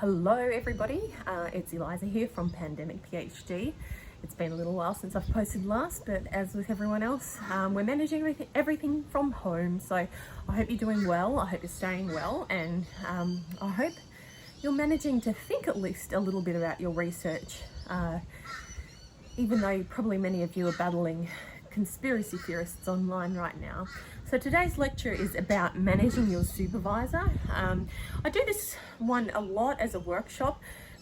Hello everybody, it's Eliza here from Pandemic PhD. It's been a little while since I've posted last, but as with everyone else, we're managing everything from home. So I hope you're doing well, I hope you're staying well, and I hope you're managing to think at least a little bit about your research, even though probably many of you are battling conspiracy theorists online right now. So today's lecture is about managing your supervisor. I do this one a lot as a workshop,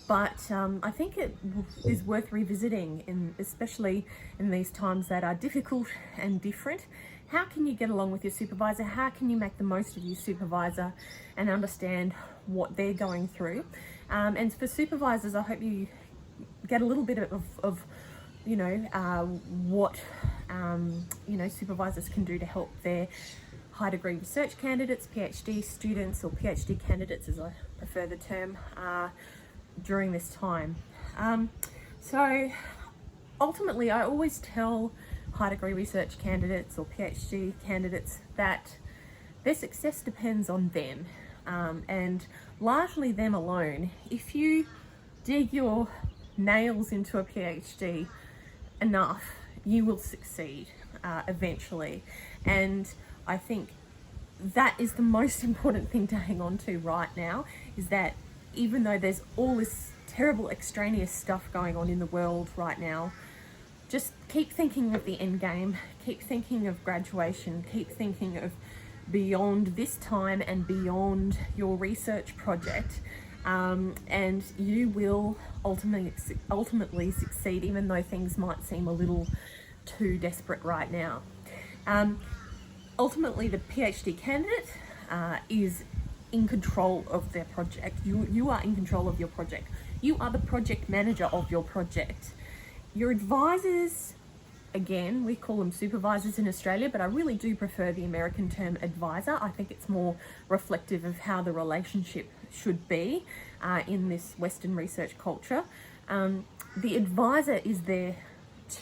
but I think it is worth revisiting, especially in these times that are difficult and different. How can you get along with your supervisor? How can you make the most of your supervisor and understand what they're going through? And for supervisors, I hope you get a little bit of what supervisors can do to help their high degree research candidates, PhD students, or PhD candidates as I prefer the term, during this time. So ultimately I always tell high degree research candidates or PhD candidates that their success depends on them, and largely them alone. If you dig your nails into a PhD enough, you will succeed eventually. And I think that is the most important thing to hang on to right now, is that even though there's all this terrible extraneous stuff going on in the world right now, just keep thinking of the end game, keep thinking of graduation, keep thinking of beyond this time and beyond your research project. And you will ultimately succeed, even though things might seem a little too desperate right now. Ultimately, the PhD candidate is in control of their project. You are in control of your project. You are the project manager of your project. Your advisors, again, we call them supervisors in Australia, but I really do prefer the American term advisor. I think it's more reflective of how the relationship should be in this Western research culture. The advisor is there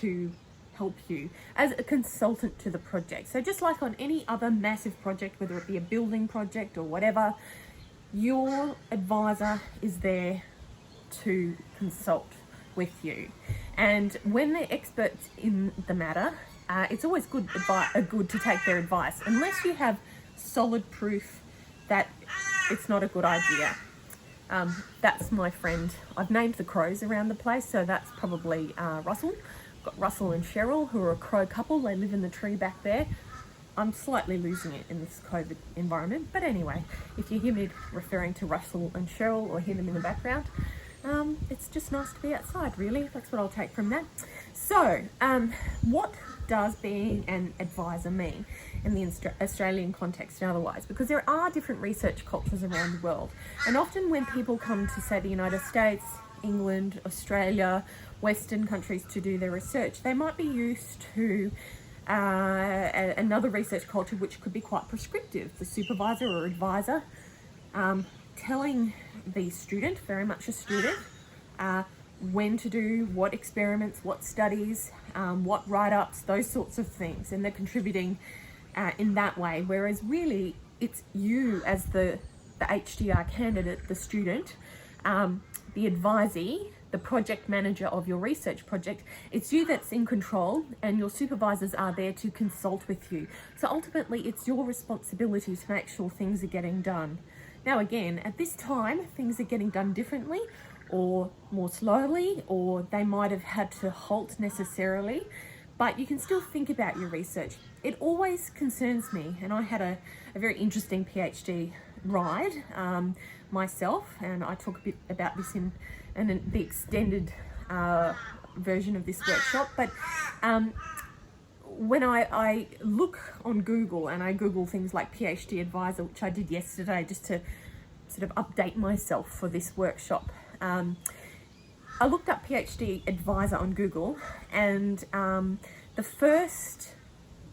to help you as a consultant to the project. So just like on any other massive project, whether it be a building project or whatever, your advisor is there to consult with you. And when they're experts in the matter, it's always good to take their advice, unless you have solid proof that it's not a good idea. That's my friend. I've named the crows around the place, so that's probably Russell. Got Russell and Cheryl, who are a crow couple. They live in the tree back there. I'm slightly losing it in this COVID environment, but anyway, if you hear me referring to Russell and Cheryl or hear them in the background, it's just nice to be outside, really. That's what I'll take from that. So, what does being an advisor mean in the Australian context and otherwise? Because there are different research cultures around the world, and often when people come to, say, the United States, England, Australia, Western countries to do their research, they might be used to another research culture which could be quite prescriptive. The supervisor or advisor telling the student, very much a student, when to do what experiments, what studies, what write-ups, those sorts of things, and they're contributing in that way. Whereas really, it's you as the HDR candidate, the student, the advisee, the project manager of your research project. It's you that's in control, and your supervisors are there to consult with you. So ultimately, it's your responsibility to make sure things are getting done. Now again, at this time, things are getting done differently, or more slowly, or they might have had to halt necessarily, but you can still think about your research. It always concerns me, and I had a very interesting PhD ride myself, and I talk a bit about this in the extended version of this workshop, but when I look on Google and I Google things like PhD advisor, which I did yesterday just to sort of update myself for this workshop, I looked up PhD advisor on Google, and the first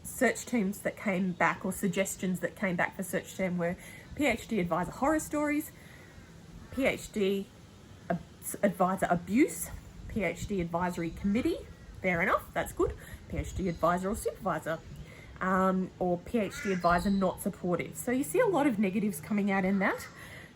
search terms that came back, or suggestions that came back for search term, were PhD advisor horror stories, PhD advisor abuse, PhD advisory committee, fair enough, that's good, PhD advisor or supervisor, or PhD advisor not supportive. So you see a lot of negatives coming out in that,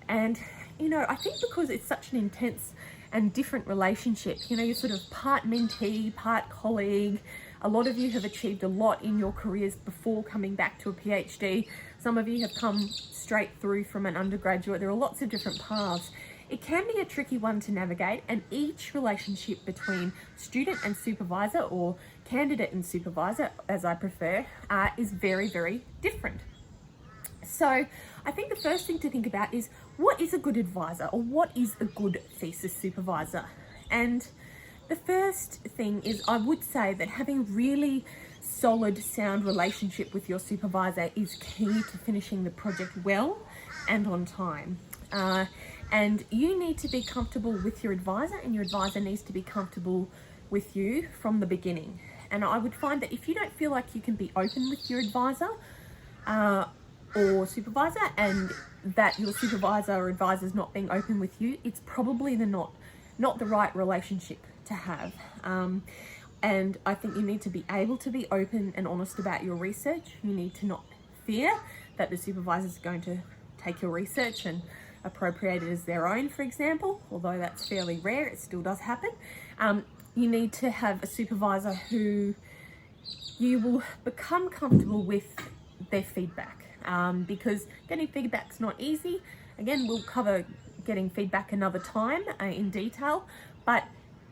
and I think because it's such an intense and different relationship, you're sort of part mentee, part colleague. A lot of you have achieved a lot in your careers before coming back to a PhD. Some of you have come straight through from an undergraduate. There are lots of different paths. It can be a tricky one to navigate, and each relationship between student and supervisor, or candidate and supervisor, as I prefer, is very, very different. So I think the first thing to think about is, what is a good advisor, or what is a good thesis supervisor? And the first thing is, I would say that having really solid, sound relationship with your supervisor is key to finishing the project well and on time. And you need to be comfortable with your advisor, and your advisor needs to be comfortable with you from the beginning. And I would find that if you don't feel like you can be open with your advisor or supervisor, and that your supervisor or advisor is not being open with you, it's probably not the right relationship to have. And I think you need to be able to be open and honest about your research. You need to not fear that the supervisor is going to take your research and appropriate it as their own, for example, although that's fairly rare, it still does happen. You need to have a supervisor who you will become comfortable with their feedback, because getting feedback's not easy. Again, we'll cover getting feedback another time in detail, but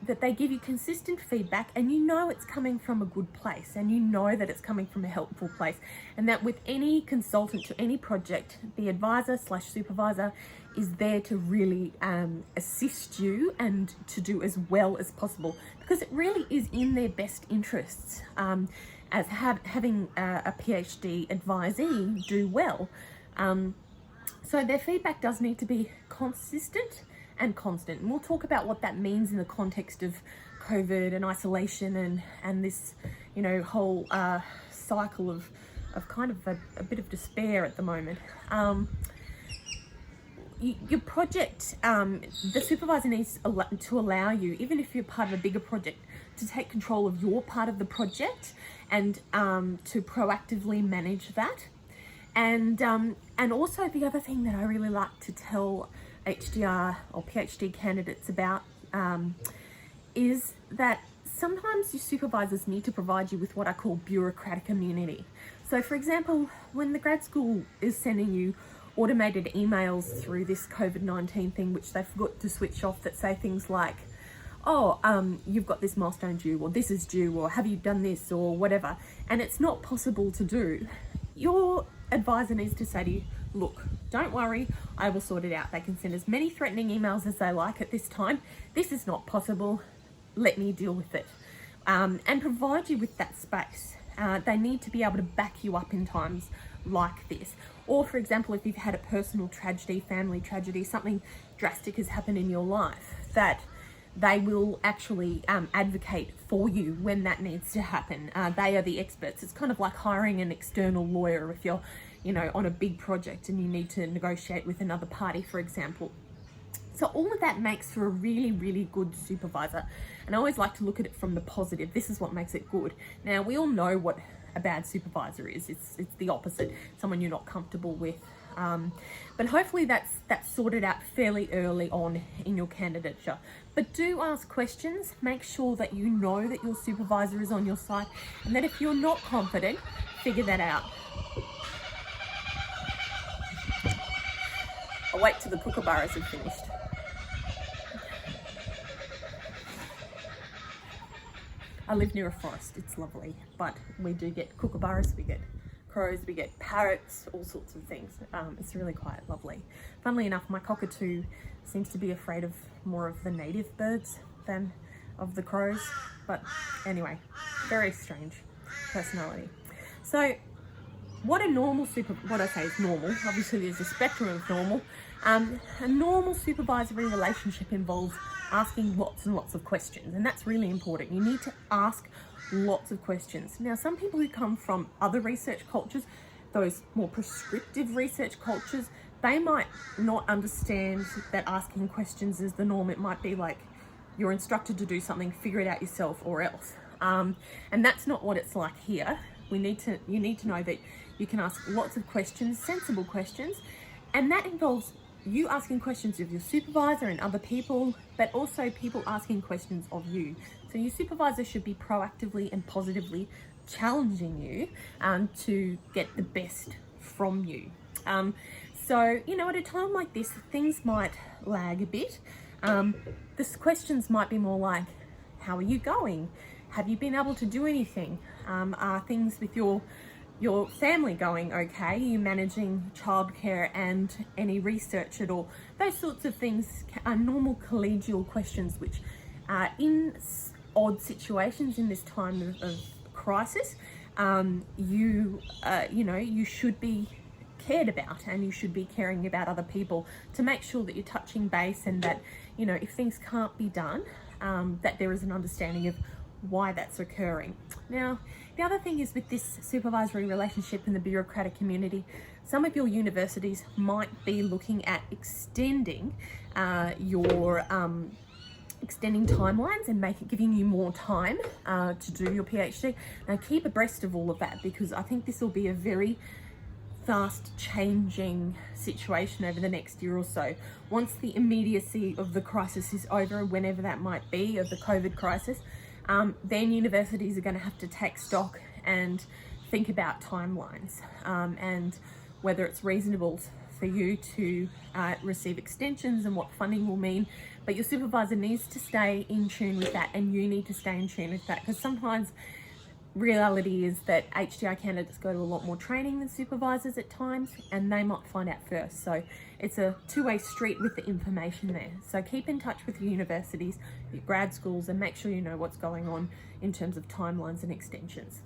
that they give you consistent feedback, and it's coming from a good place, and that it's coming from a helpful place, and that with any consultant to any project, the advisor/supervisor is there to really assist you and to do as well as possible, because it really is in their best interests as having a PhD advisee do well. So their feedback does need to be consistent and constant. And we'll talk about what that means in the context of COVID and isolation and this, whole cycle of kind of a bit of despair at the moment. Your project, the supervisor needs to allow you, even if you're part of a bigger project, to take control of your part of the project and to proactively manage that. And also the other thing that I really like to tell HDR or PhD candidates about is that sometimes your supervisors need to provide you with what I call bureaucratic immunity. So for example, when the grad school is sending you automated emails through this COVID-19 thing, which they forgot to switch off, that say things like, you've got this milestone due, or this is due, or have you done this, or whatever, and it's not possible to do, your advisor needs to say to you, look, don't worry, I will sort it out. They can send as many threatening emails as they like at this time. This is not possible. Let me deal with it. And provide you with that space. They need to be able to back you up in times like this. Or for example, if you've had a personal tragedy, family tragedy, something drastic has happened in your life, that they will actually advocate for you when that needs to happen. They are the experts. It's kind of like hiring an external lawyer if you're on a big project and you need to negotiate with another party, for example. So all of that makes for a really, really good supervisor. And I always like to look at it from the positive. This is what makes it good. Now, we all know what a bad supervisor is. It's the opposite, someone you're not comfortable with. But hopefully that's sorted out fairly early on in your candidature. But do ask questions. Make sure that you know that your supervisor is on your side, and that if you're not confident, figure that out. I'll wait till the kookaburras have finished. I live near a forest, it's lovely, but we do get kookaburras, we get crows, we get parrots, all sorts of things. It's really quite lovely. Funnily enough, my cockatoo seems to be afraid of more of the native birds than of the crows, but anyway, very strange personality. So what I say is normal, obviously there's a spectrum of normal. A normal supervisory relationship involves asking lots and lots of questions, and that's really important. You need to ask lots of questions. Now, some people who come from other research cultures, those more prescriptive research cultures, they might not understand that asking questions is the norm. It might be like you're instructed to do something, figure it out yourself or else. And that's not what it's like here. You need to know that you can ask lots of questions, sensible questions, and that involves you asking questions of your supervisor and other people, but also people asking questions of you. So your supervisor should be proactively and positively challenging you to get the best from you. So, you know, at a time like this, things might lag a bit. The questions might be more like, how are you going? Have you been able to do anything? Are things with your family going okay? Are you managing childcare and any research at all? Those sorts of things are normal collegial questions which in odd situations in this time of crisis, you should be cared about, and you should be caring about other people to make sure that you're touching base, and that, you know, if things can't be done, that there is an understanding of why that's occurring. Now, the other thing is with this supervisory relationship in the bureaucratic community, some of your universities might be looking at extending extending timelines and giving you more time to do your PhD. Now, keep abreast of all of that, because I think this will be a very fast changing situation over the next year or so. Once the immediacy of the crisis is over, whenever that might be, of the COVID crisis, then universities are going to have to take stock and think about timelines, and whether it's reasonable for you to receive extensions and what funding will mean. But your supervisor needs to stay in tune with that, and you need to stay in tune with that, because sometimes reality is that HDI candidates go to a lot more training than supervisors at times, and they might find out first. So it's a two-way street with the information there. So keep in touch with your universities, your grad schools, and make sure you know what's going on in terms of timelines and extensions.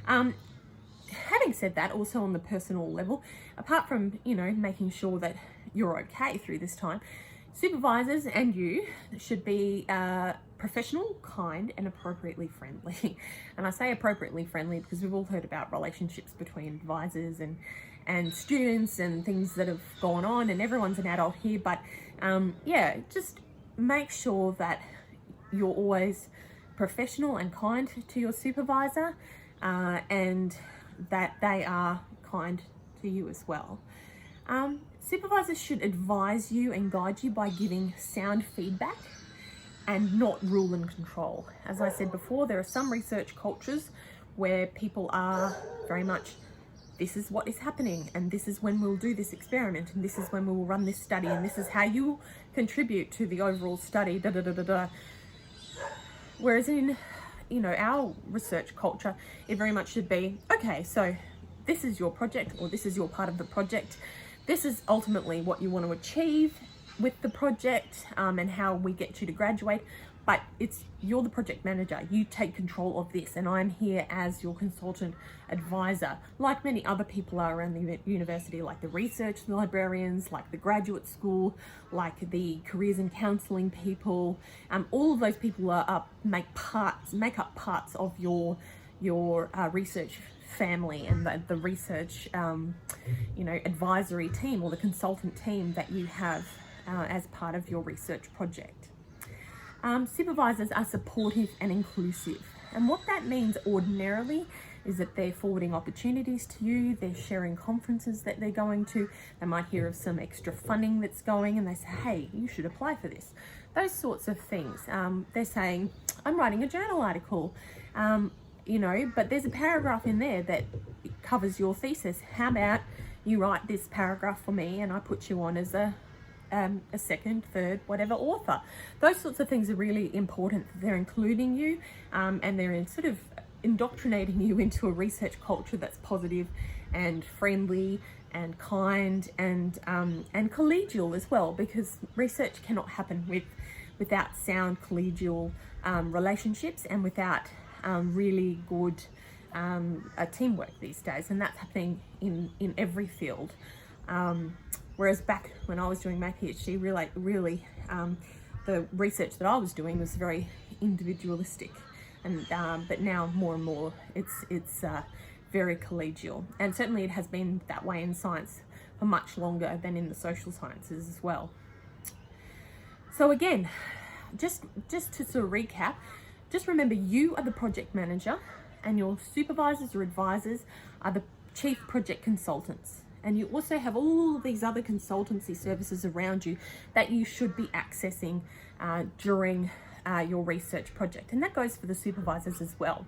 Having said that, also on the personal level, apart from, you know, making sure that you're okay through this time, supervisors and you should be professional, kind, and appropriately friendly. And I say appropriately friendly because we've all heard about relationships between advisors and students and things that have gone on, and everyone's an adult here. But yeah, just make sure that you're always professional and kind to your supervisor, and that they are kind to you as well. Supervisors should advise you and guide you by giving sound feedback and not rule and control. As I said before, there are some research cultures where people are very much, this is what is happening, and this is when we'll do this experiment, and this is when we will run this study, and this is how you contribute to the overall study, da da da da da. Whereas in, you know, our research culture, it very much should be, okay, so this is your project, or this is your part of the project. This is ultimately what you want to achieve with the project, and how we get you to graduate. But you're the project manager. You take control of this, and I'm here as your consultant advisor, like many other people are around the university, like the research librarians, like the graduate school, like the careers and counselling people. All of those people make up parts of your research family, and the research advisory team, or the consultant team that you have as part of your research project. Supervisors are supportive and inclusive, and what that means ordinarily is that they're forwarding opportunities to you, they're sharing conferences that they're going to, they might hear of some extra funding that's going, and they say, hey, you should apply for this. Those sorts of things. They're saying, I'm writing a journal article, but there's a paragraph in there that covers your thesis. How about you write this paragraph for me, and I put you on as a second, third, whatever author. Those sorts of things are really important. They're including you, and they're sort of indoctrinating you into a research culture that's positive and friendly and kind and collegial as well, because research cannot happen without sound collegial relationships, and without really good teamwork these days, and that's happening in every field. Whereas back when I was doing my PhD, really, the research that I was doing was very individualistic, and but now more and more it's very collegial, and certainly it has been that way in science for much longer than in the social sciences as well. So again, just to sort of recap, just remember you are the project manager, and your supervisors or advisors are the chief project consultants. And you also have all of these other consultancy services around you that you should be accessing during your research project. And that goes for the supervisors as well.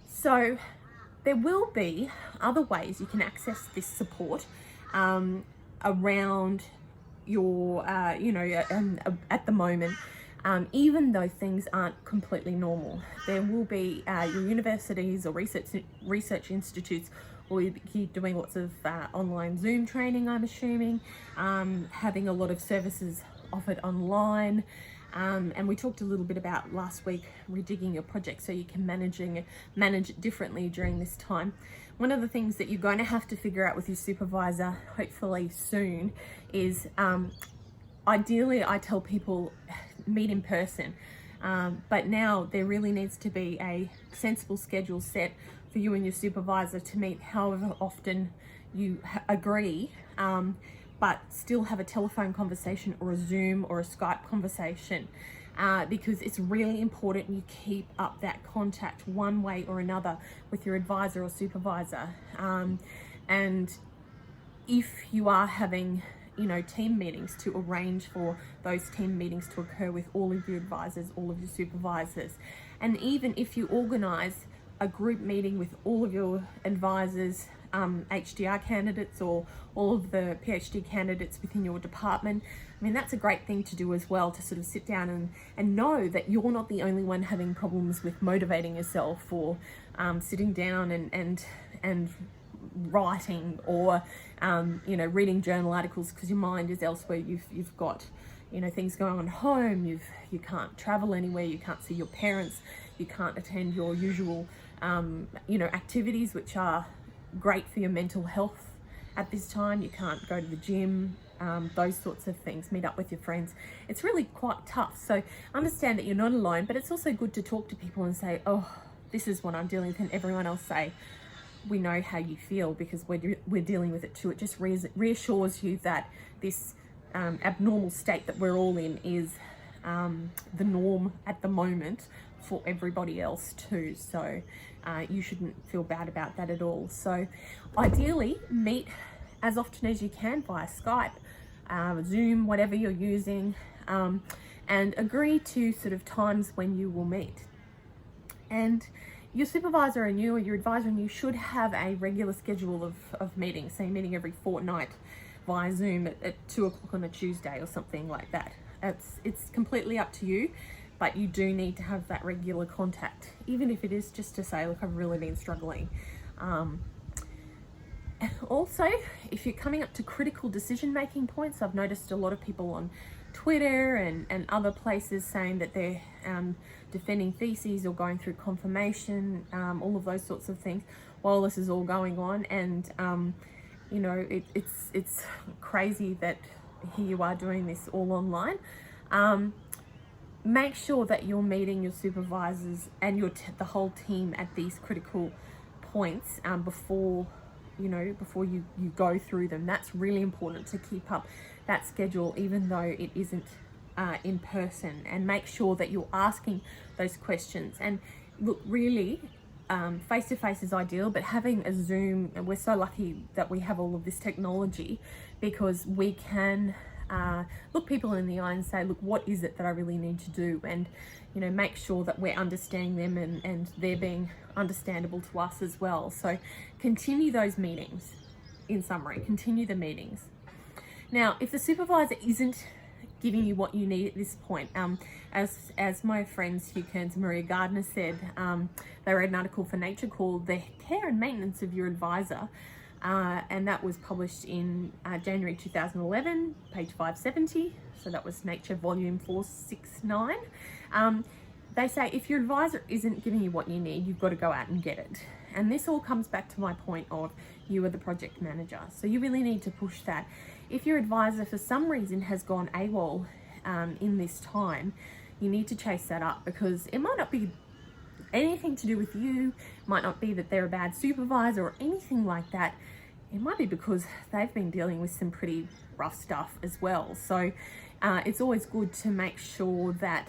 So there will be other ways you can access this support around your, at the moment, even though things aren't completely normal. There will be your universities or research institutes will be doing lots of online Zoom training, I'm assuming, having a lot of services offered online. And we talked a little bit about last week rejigging your project so you can manage it differently during this time. One of the things that you're going to have to figure out with your supervisor, hopefully soon, is ideally I tell people meet in person, but now there really needs to be a sensible schedule set for you and your supervisor to meet however often you agree, but still have a telephone conversation or a Zoom or a Skype conversation, because it's really important you keep up that contact one way or another with your advisor or supervisor. And if you are having team meetings, to arrange for those team meetings to occur with all of your advisors, all of your supervisors. And even if you organize a group meeting with all of your advisors, HDR candidates, or all of the PhD candidates within your department, I mean, that's a great thing to do as well, to sort of sit down and know that you're not the only one having problems with motivating yourself, or sitting down and writing, or reading journal articles because your mind is elsewhere. You've got things going on at home, you can't travel anywhere, you can't see your parents, you can't attend your usual activities which are great for your mental health at this time. You can't go to the gym, those sorts of things, meet up with your friends. It's really quite tough. So understand that you're not alone, but it's also good to talk to people and say, oh, this is what I'm dealing with, and everyone else say, we know how you feel because we're dealing with it too. It just reassures you that this abnormal state that we're all in is the norm at the moment for everybody else too. So you shouldn't feel bad about that at all. So ideally, meet as often as you can via Skype, Zoom, whatever you're using, and agree to sort of times when you will meet. And your supervisor and you, or your advisor and you, should have a regular schedule of meetings, say meeting every fortnight via Zoom at 2 o'clock on a Tuesday or something like that. It's completely up to you, but you do need to have that regular contact, even if it is just to say, look, I've really been struggling. Also, if you're coming up to critical decision-making points, I've noticed a lot of people on Twitter and other places saying that they're defending theses or going through confirmation, all of those sorts of things while this is all going on. And it's crazy that here you are doing this all online. Make sure that you're meeting your supervisors and the whole team at these critical points before you go through them. That's really important, to keep up that schedule even though it isn't in person, and make sure that you're asking those questions. And look, really, face-to-face is ideal, but having a Zoom, and we're so lucky that we have all of this technology, because we can look people in the eye and say, look, what is it that I really need to do? And make sure that we're understanding them and they're being understandable to us as well. So continue those meetings. In summary, continue the meetings. Now, if the supervisor isn't giving you what you need at this point, as my friends Hugh Kearns and Maria Gardner said, they read an article for Nature called "The Care and Maintenance of Your Advisor," and that was published in January 2011, page 570. So that was Nature volume 469. They say if your advisor isn't giving you what you need, you've got to go out and get it. And this all comes back to my point of you are the project manager. So you really need to push that. If your advisor for some reason has gone AWOL in this time, you need to chase that up, because it might not be anything to do with you. It might not be that they're a bad supervisor or anything like that. It might be because they've been dealing with some pretty rough stuff as well. So it's always good to make sure that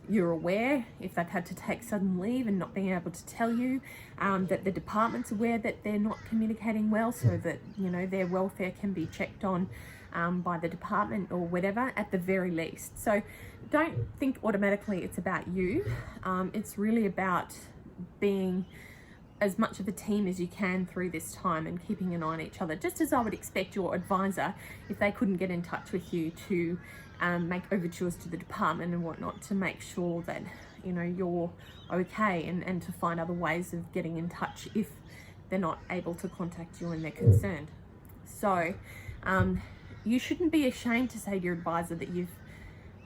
you're aware if they've had to take sudden leave and not being able to tell you, that the department's aware that they're not communicating well, so that, you know, their welfare can be checked on by the department or whatever at the very least. So don't think automatically it's about you. It's really about being as much of a team as you can through this time and keeping an eye on each other, just as I would expect your advisor, if they couldn't get in touch with you, to make overtures to the department and whatnot to make sure that, you know, you're okay, and to find other ways of getting in touch if they're not able to contact you and they're concerned. So you shouldn't be ashamed to say to your advisor that you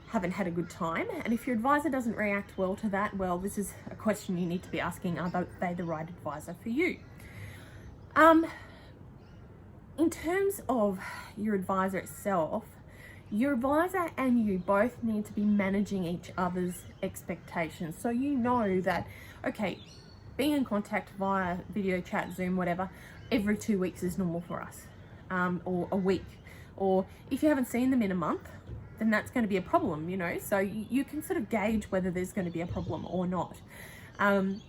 haven't had a good time, and if your advisor doesn't react well to that, well, this is a question you need to be asking: are they the right advisor for you? In terms of your advisor itself, your advisor and you both need to be managing each other's expectations. So you know that, okay, being in contact via video chat, Zoom, whatever, every 2 weeks is normal for us, or a week, or if you haven't seen them in a month, then that's going to be a problem, you know. So you can sort of gauge whether there's going to be a problem or not. And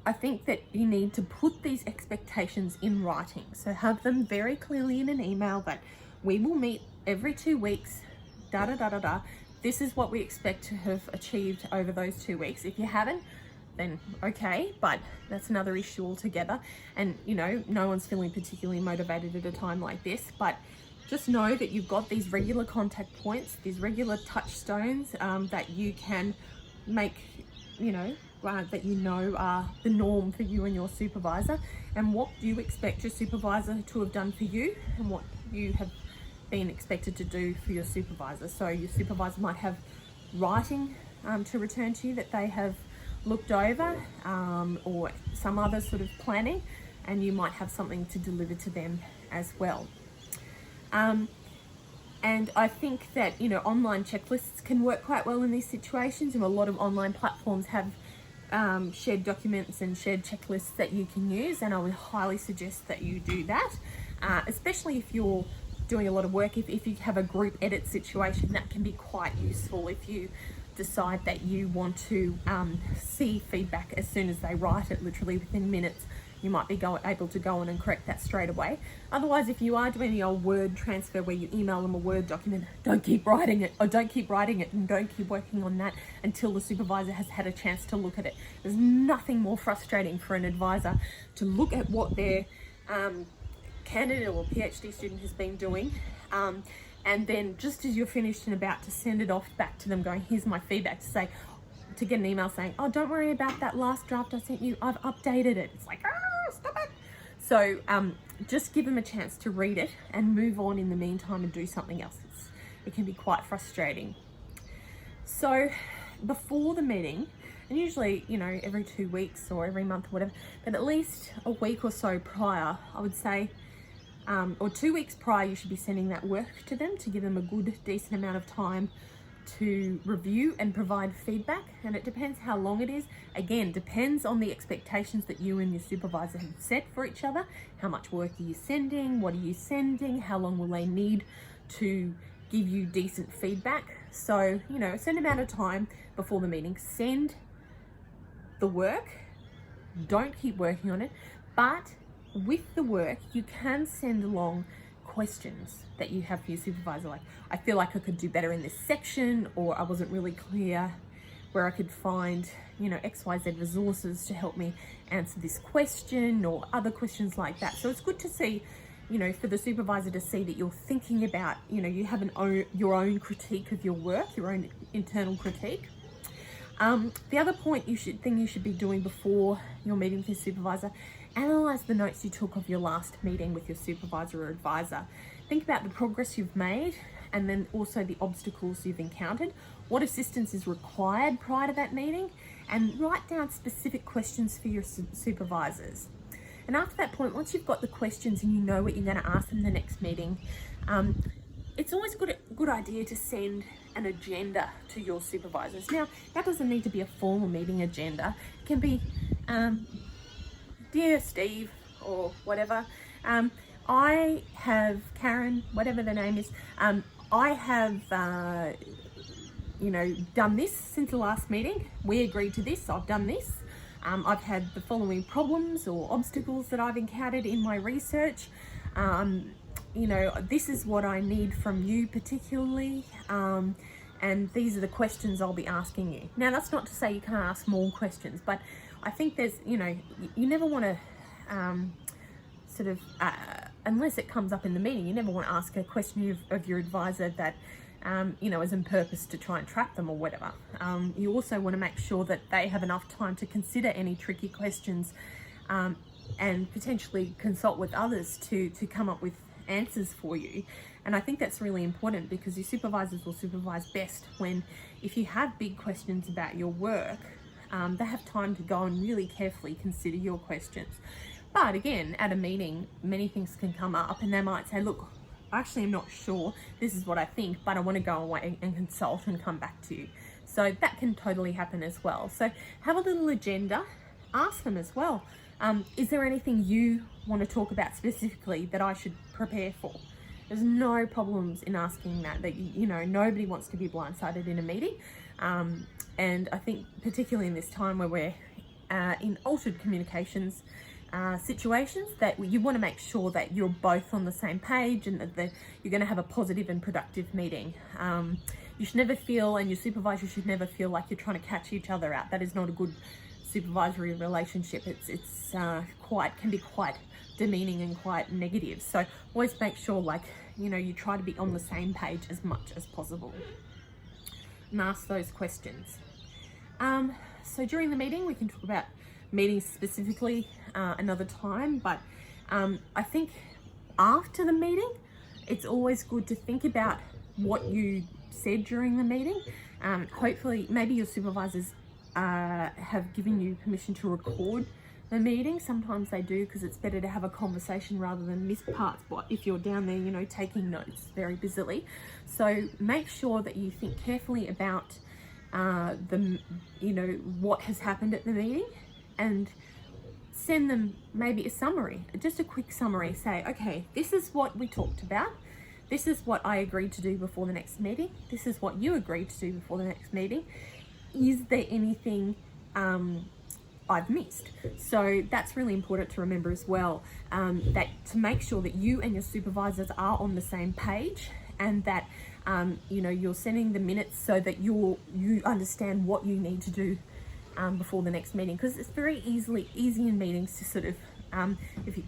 I think that you need to put these expectations in writing. So have them very clearly in an email that we will meet every 2 weeks, da da da da da. This is what we expect to have achieved over those 2 weeks. If you haven't, then okay, but that's another issue altogether. And, you know, no one's feeling particularly motivated at a time like this, but just know that you've got these regular contact points, these regular touchstones that you can make, you know, that you know are the norm for you and your supervisor, and what you expect your supervisor to have done for you and what you have been expected to do for your supervisor. So your supervisor might have writing to return to you that they have looked over, or some other sort of planning, and you might have something to deliver to them as well. And I think that, you know, online checklists can work quite well in these situations, and a lot of online platforms have shared documents and shared checklists that you can use, and I would highly suggest that you do that, especially if you're doing a lot of work. If you have a group edit situation, that can be quite useful. If you decide that you want to see feedback as soon as they write it, literally within minutes, you might be able to go on and correct that straight away. Otherwise, if you are doing the old word transfer where you email them a Word document, don't keep writing it, and don't keep working on that until the supervisor has had a chance to look at it. There's nothing more frustrating for an advisor to look at what their candidate or PhD student has been doing, and then just as you're finished and about to send it off back to them going, here's my feedback, to get an email saying, oh, don't worry about that last draft I sent you, I've updated it. It's like, stop it. So just give them a chance to read it and move on in the meantime and do something else. It can be quite frustrating. So before the meeting, and usually, you know, every 2 weeks or every month or whatever, but at least a week or so prior, I would say, or 2 weeks prior, you should be sending that work to them to give them a good, decent amount of time to review and provide feedback. And it depends how long it is. Again, depends on the expectations that you and your supervisor have set for each other. How much work are you sending? What are you sending? How long will they need to give you decent feedback? So, you know, a certain amount of time before the meeting, send the work. Don't keep working on it, but with the work, you can send along questions that you have for your supervisor, like, I feel like I could do better in this section, or I wasn't really clear where I could find, you know, XYZ resources to help me answer this question, or other questions like that. So it's good to see, you know, for the supervisor to see that you're thinking about, you know, you have your own critique of your work, your own internal critique. The other thing you should be doing before your meeting with your supervisor, analyze the notes you took of your last meeting with your supervisor or advisor. Think about the progress you've made, and then also the obstacles you've encountered. What assistance is required prior to that meeting, and write down specific questions for your supervisors. And after that point, once you've got the questions and you know what you're going to ask them the next meeting, it's always a good idea to send an agenda to your supervisors. Now, that doesn't need to be a formal meeting agenda. It can be, dear Steve, or whatever. I have Karen, whatever the name is. I have done this since the last meeting. We agreed to this, I've done this. I've had the following problems or obstacles that I've encountered in my research. This is what I need from you particularly. And these are the questions I'll be asking you. Now, that's not to say you can't ask more questions, but I think there's, you never want to unless it comes up in the meeting, you never want to ask a question of your advisor that, is on purpose to try and trap them or whatever. You also want to make sure that they have enough time to consider any tricky questions and potentially consult with others to come up with answers for you. And I think that's really important, because your supervisors will supervise best if you have big questions about your work, they have time to go and really carefully consider your questions. But again, at a meeting, many things can come up and they might say, look, actually I'm not sure, this is what I think, but I want to go away and consult and come back to you. So that can totally happen as well. So have a little agenda, ask them as well. Is there anything you want to talk about specifically that I should prepare for? There's no problems in asking that nobody wants to be blindsided in a meeting. And I think particularly in this time where we're in altered communications situations, that you want to make sure that you're both on the same page and that you're going to have a positive and productive meeting. You should never feel, and your supervisor should never feel like you're trying to catch each other out. That is not a good supervisory relationship. It's can be quite demeaning and quite negative. So always make sure you try to be on the same page as much as possible and ask those questions. So during the meeting, we can talk about meetings specifically another time, but I think after the meeting, it's always good to think about what you said during the meeting. Hopefully, maybe your supervisors have given you permission to record the meeting. Sometimes they do, because it's better to have a conversation rather than miss parts, but if you're down there, taking notes very busily. So make sure that you think carefully about what has happened at the meeting, and send them maybe a summary, just a quick summary. Say, okay, this is what we talked about. This is what I agreed to do before the next meeting. This is what you agreed to do before the next meeting. Is there anything I've missed? So that's really important to remember as well, that to make sure that you and your supervisors are on the same page, and that you're sending the minutes so that you understand what you need to do before the next meeting. Because it's very easy in meetings to sort of, if you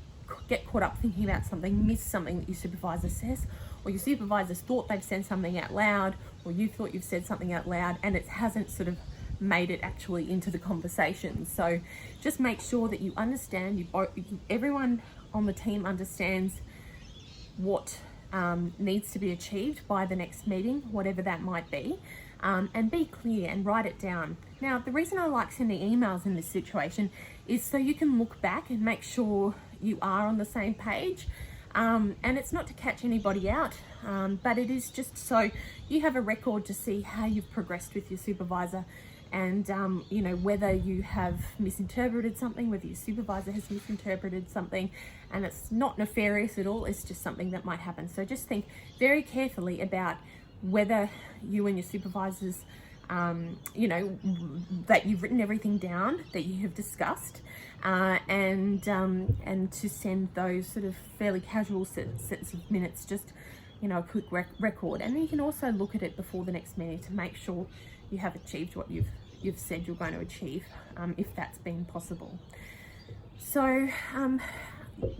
get caught up thinking about something, miss something that your supervisor says, or your supervisors thought they've said something out loud, or you thought you've said something out loud and it hasn't sort of made it actually into the conversation. So just make sure that you understand, everyone on the team understands what needs to be achieved by the next meeting, whatever that might be, and be clear and write it down. Now, the reason I like sending emails in this situation is so you can look back and make sure you are on the same page. And it's not to catch anybody out, but it is just so you have a record to see how you've progressed with your supervisor, and whether you have misinterpreted something, whether your supervisor has misinterpreted something, and it's not nefarious at all, it's just something that might happen. So just think very carefully about whether you and your supervisors that you've written everything down that you have discussed, and to send those sort of fairly casual sets of minutes, just a quick record. And then you can also look at it before the next meeting to make sure you have achieved what you've said you're going to achieve, if that's been possible. So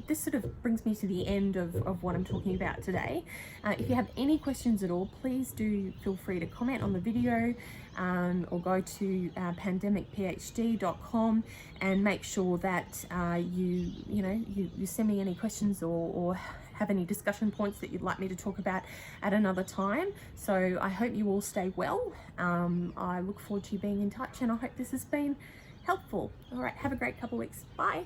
this sort of brings me to the end of what I'm talking about today. If you have any questions at all, please do feel free to comment on the video, or go to pandemicphd.com and make sure that you send me any questions or have any discussion points that you'd like me to talk about at another time. So I hope you all stay well. I look forward to you being in touch, and I hope this has been helpful. All right, have a great couple of weeks. Bye.